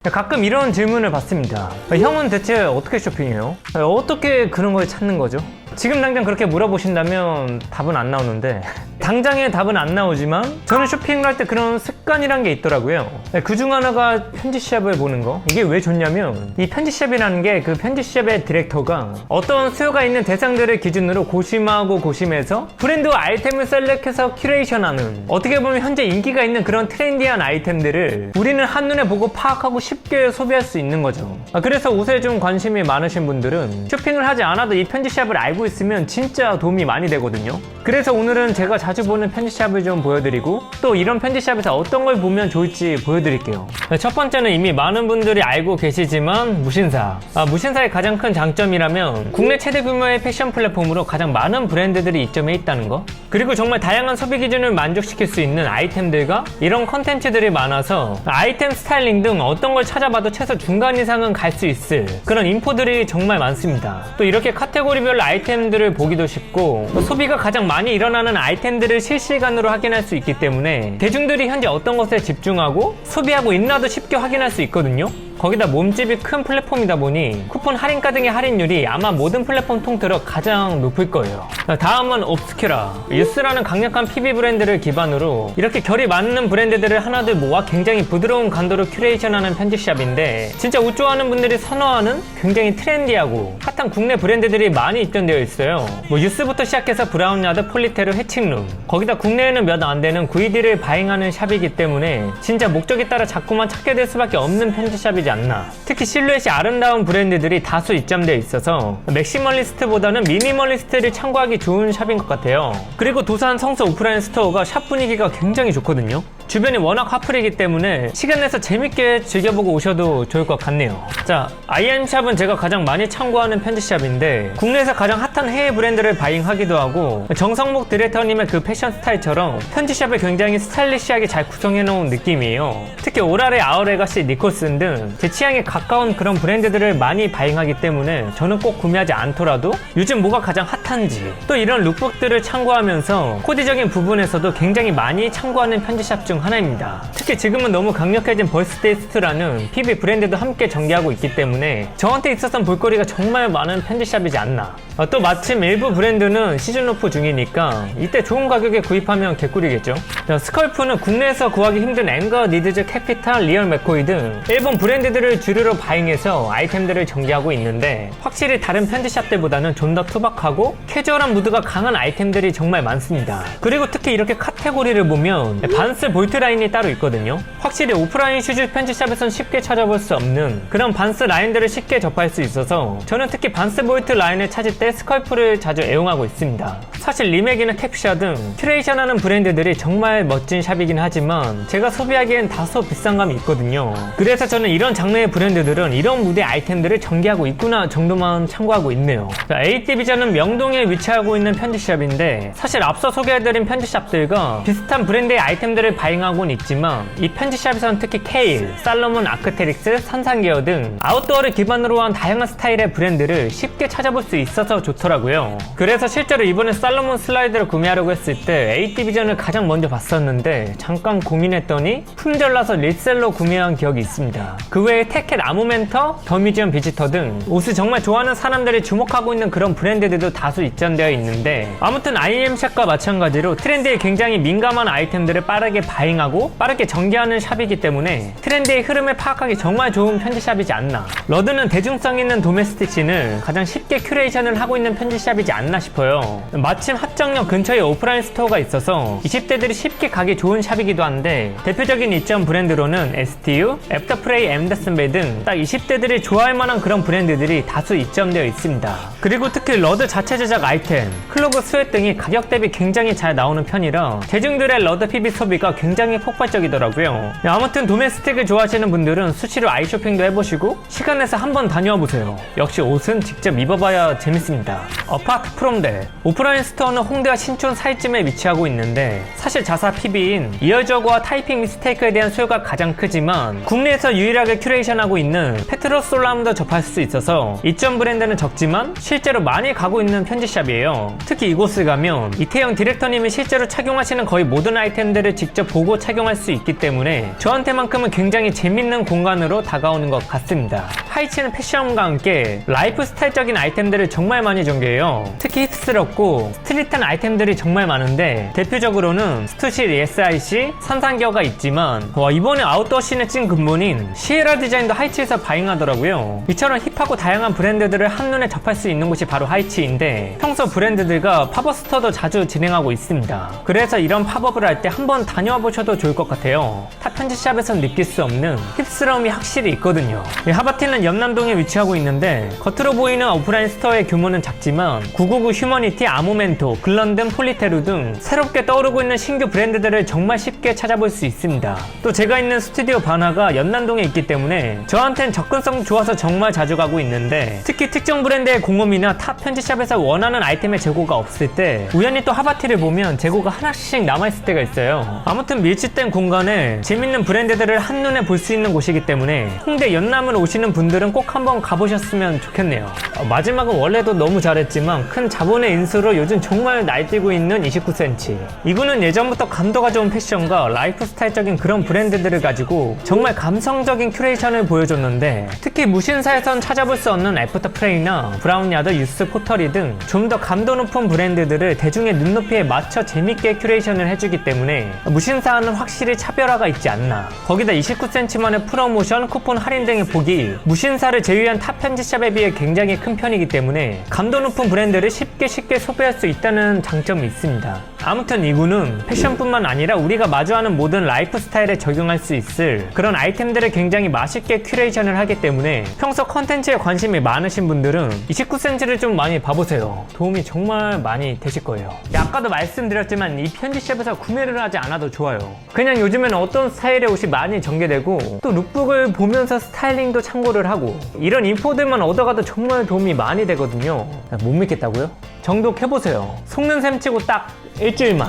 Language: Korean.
가끔 이런 질문을 받습니다. 형은 대체 어떻게 쇼핑해요? 어떻게 그런 걸 찾는 거죠? 지금 당장 그렇게 물어보신다면 답은 안 나오는데 당장의 답은 안 나오지만 저는 쇼핑을 할 때 그런 습관이란 게 있더라고요. 그중 하나가 편지샵을 보는 거. 이게 왜 좋냐면 이 편지샵이라는 게 그 편지샵의 디렉터가 어떤 수요가 있는 대상들을 기준으로 고심하고 고심해서 브랜드와 아이템을 셀렉해서 큐레이션하는, 어떻게 보면 현재 인기가 있는 그런 트렌디한 아이템들을 우리는 한눈에 보고 파악하고 쉽게 소비할 수 있는 거죠. 그래서 옷에 좀 관심이 많으신 분들은 쇼핑을 하지 않아도 이 편지샵을 알고 있으면 진짜 도움이 많이 되거든요. 그래서 오늘은 제가 자주 보는 편지샵을 좀 보여드리고 또 이런 편지샵에서 어떤 걸 보면 좋을지 보여드릴게요. 첫 번째는 이미 많은 분들이 알고 계시지만 무신사. 무신사의 가장 큰 장점이라면 국내 최대 규모의 패션 플랫폼으로 가장 많은 브랜드들이 이점에 있다는 거, 그리고 정말 다양한 소비 기준을 만족시킬 수 있는 아이템들과 이런 컨텐츠들이 많아서 아이템 스타일링 등 어떤 걸 찾아봐도 최소 중간 이상은 갈 수 있을 그런 인포들이 정말 많습니다. 또 이렇게 카테고리별 아이템들을 보기도 쉽고 또 소비가 가장 많이 일어나는 아이템들을 실시간으로 확인할 수 있기 때문에 대중들이 현재 어떤 것에 집중하고 소비하고 있나도 쉽게 확인할 수 있거든요. 거기다 몸집이 큰 플랫폼이다 보니 쿠폰 할인가 등의 할인율이 아마 모든 플랫폼 통틀어 가장 높을 거예요. 다음은 옵스큐라. 유스라는 강력한 PB 브랜드를 기반으로 이렇게 결이 맞는 브랜드들을 하나둘 모아 굉장히 부드러운 감도로 큐레이션하는 편집샵인데, 진짜 옷 좋아하는 분들이 선호하는 굉장히 트렌디하고 핫한 국내 브랜드들이 많이 입점되어 있어요. 유스부터 시작해서 브라운야드, 폴리테르, 해칭룸, 거기다 국내에는 몇 안 되는 VD를 바잉하는 샵이기 때문에 진짜 목적에 따라 자꾸만 찾게 될 수밖에 없는 편집샵이지 않나. 특히 실루엣이 아름다운 브랜드들이 다수 입점되어 있어서 맥시멀리스트보다는 미니멀리스트를 참고하기 좋은 샵인 것 같아요. 그리고 도산 성서 오프라인 스토어가 샵 분위기가 굉장히 좋거든요. 주변이 워낙 화풀이기 때문에 시간 내서 재밌게 즐겨보고 오셔도 좋을 것 같네요. 자, IM샵은 제가 가장 많이 참고하는 편지샵인데 국내에서 가장 핫한 해외 브랜드를 바잉하기도 하고 정성목 디렉터님의 그 패션 스타일처럼 편지샵을 굉장히 스타일리시하게 잘 구성해놓은 느낌이에요. 특히 오라레, 아우레가시, 니콜슨 등 제 취향에 가까운 그런 브랜드들을 많이 바잉하기 때문에 저는 꼭 구매하지 않더라도 요즘 뭐가 가장 핫한지 또 이런 룩북들을 참고하면서 코디적인 부분에서도 굉장히 많이 참고하는 편지샵 중 하나입니다. 특히 지금은 너무 강력해진 벌스데이스트라는 PB 브랜드도 함께 전개하고 있기 때문에 저한테 있어서는 볼거리가 정말 많은 편지샵이지 않나. 또 마침 일부 브랜드는 시즌 오프 중이니까 이때 좋은 가격에 구입하면 개꿀이겠죠. 스컬프는 국내에서 구하기 힘든 앵거, 니드즈, 캐피탈, 리얼 맥코이 등 일본 브랜드들을 주류로 바잉해서 아이템들을 전개하고 있는데 확실히 다른 편지샵들보다는 좀 더 투박하고 캐주얼한 무드가 강한 아이템들이 정말 많습니다. 그리고 특히 이렇게 카테고리를 보면 반스 볼트 라인이 따로 있거든요. 확실히 오프라인 슈즈 편지샵에선 쉽게 찾아볼 수 없는 그런 반스 라인들을 쉽게 접할 수 있어서 저는 특히 반스 볼트 라인을 찾을 때 스컬프를 자주 애용하고 있습니다. 사실 리맥이나 캡샤 등 큐레이션하는 브랜드들이 정말 멋진 샵이긴 하지만 제가 소비하기엔 다소 비싼 감이 있거든요. 그래서 저는 이런 장르의 브랜드들은 이런 무대 아이템들을 전개하고 있구나 정도만 참고하고 있네요. 에이디비전은 명동에 위치하고 있는 편지샵인데 사실 앞서 소개해드린 편지샵들과 비슷한 브랜드의 아이템들을 바잉하고는 있지만 이 편지샵에서는 특히 케일, 살로몬, 아크테릭스, 산상계어 등 아웃도어를 기반으로 한 다양한 스타일의 브랜드를 쉽게 찾아볼 수 있어서 좋더라고요. 그래서 실제로 이번에 살로몬 슬라이드를 구매하려고 했을 때 에이디비전을 가장 먼저 봤었는데 잠깐 고민했더니 품절나서 리셀로 구매한 기억이 있습니다. 그 외에 태켓, 아모멘터, 더 뮤지엄 비지터 등 옷을 정말 좋아하는 사람들이 주목하고 있는 그런 브랜드들도 다수 입점되어 있는데, 아무튼 IM샵과 마찬가지로 트렌드에 굉장히 민감한 아이템들을 빠르게 바잉하고 빠르게 전개하는 샵이기 때문에 트렌드의 흐름을 파악하기 정말 좋은 편지샵이지 않나. 러드는 대중성 있는 도메스틱 씬을 가장 쉽게 큐레이션을 하고 있는 편지샵이지 않나 싶어요. 마침 합정역 근처에 오프라인 스토어가 있어서 20대들이 쉽게 가기 좋은 샵이기도 한데 대표적인 입점 브랜드로는 STU, 애프터프레이, 엠더슨베 등 딱 20대들이 좋아할 만한 그런 브랜드들이 다수 입점되어 있습니다. 그리고 특히 러드 자체 제작 아이템, 클로그, 스웨트 등이 가격 대비 굉장히 잘 나오는 편이라 대중들의 러드 PB 소비가 굉장히 폭발적이더라고요. 아무튼 도메스틱을 좋아하시는 분들은 수시로 아이쇼핑도 해보시고 시간 내서 한번 다녀와 보세요. 역시 옷은 직접 입어봐야 재밌습니다. 어파트 프롬데. 오프라인 스토어는 홍대와 신촌 사이쯤에 위치하고 있는데 사실 자사 PB인 이어저거와 타이핑 미스테이크에 대한 수요가 가장 크지만 국내에서 유일하게 큐레이션하고 있는 페트로솔람도 접할 수 있어서 입점 브랜드는 적지만 실제로 많이 가고 있는 편지샵이에요. 특히 이곳을 가면 이태영 디렉터님이 실제로 착용하시는 거의 모든 아이템들을 직접 보고 보고 착용할 수 있기 때문에 저한테만큼은 굉장히 재밌는 공간으로 다가오는 것 같습니다. 하이츠는 패션과 함께 라이프 스타일적인 아이템들을 정말 많이 전개해요. 특히 힙스럽고 스트릿한 아이템들이 정말 많은데 대표적으로는 스투실 SIC, 선상기어가 있지만 이번에 아웃도어 씬에 찐 근본인 시에라 디자인도 하이츠에서 바잉하더라고요. 이처럼 힙하고 다양한 브랜드들을 한눈에 접할 수 있는 곳이 바로 하이츠인데 평소 브랜드들과 팝업 스토어도 자주 진행하고 있습니다. 그래서 이런 팝업을 할 때 한번 다녀와 보셔도 좋을 것 같아요. 타 편집샵에선 느낄 수 없는 힙스러움이 확실히 있거든요. 하바티는 연남동에 위치하고 있는데 겉으로 보이는 오프라인 스토어의 규모는 작지만 999 휴머니티, 아모멘토, 글런든, 폴리테루 등 새롭게 떠오르고 있는 신규 브랜드들을 정말 쉽게 찾아볼 수 있습니다. 또 제가 있는 스튜디오 바나가 연남동에 있기 때문에 저한텐 접근성 좋아서 정말 자주 가고 있는데 특히 특정 브랜드의 공홈이나 타 편집샵에서 원하는 아이템의 재고가 없을 때 우연히 또 하바티를 보면 재고가 하나씩 남아있을 때가 있어요. 아무튼 밀집된 공간에 재밌는 브랜드들을 한눈에 볼 수 있는 곳이기 때문에 홍대 연남을 오시는 분들은 꼭 한번 가보셨으면 좋겠네요. 마지막은 원래도 너무 잘했지만 큰 자본의 인수로 요즘 정말 날뛰고 있는 29cm. 이분은 예전부터 감도가 좋은 패션과 라이프 스타일적인 그런 브랜드들을 가지고 정말 감성적인 큐레이션을 보여줬는데 특히 무신사에선 찾아볼 수 없는 애프터 프레이나 브라운야드, 유스, 포터리 등 좀 더 감도 높은 브랜드들을 대중의 눈높이에 맞춰 재밌게 큐레이션을 해주기 때문에 무신사와는 확실히 차별화가 있지 않나. 거기다 29cm만의 프로모션, 쿠폰 할인 등의 폭이 무신사를 제외한 타 편집샵에 비해 굉장히 큰 편이기 때문에 감도 높은 브랜드를 쉽게 소비할 수 있다는 장점이 있습니다. 아무튼 이구는 패션뿐만 아니라 우리가 마주하는 모든 라이프 스타일에 적용할 수 있을 그런 아이템들을 굉장히 맛있게 큐레이션을 하기 때문에 평소 컨텐츠에 관심이 많으신 분들은 29cm를 좀 많이 봐보세요. 도움이 정말 많이 되실 거예요. 아까도 말씀드렸지만 이 편집샵에서 구매를 하지 않아도 좋아요. 그냥 요즘에는 어떤 스타일의 옷이 많이 전개되고 또 룩북을 보면서 스타일링도 참고를 하고 이런 인포들만 얻어가도 정말 도움이 많이 되거든요. 못 믿겠다고요? 정독해보세요. 속는 셈 치고 딱 일주일만.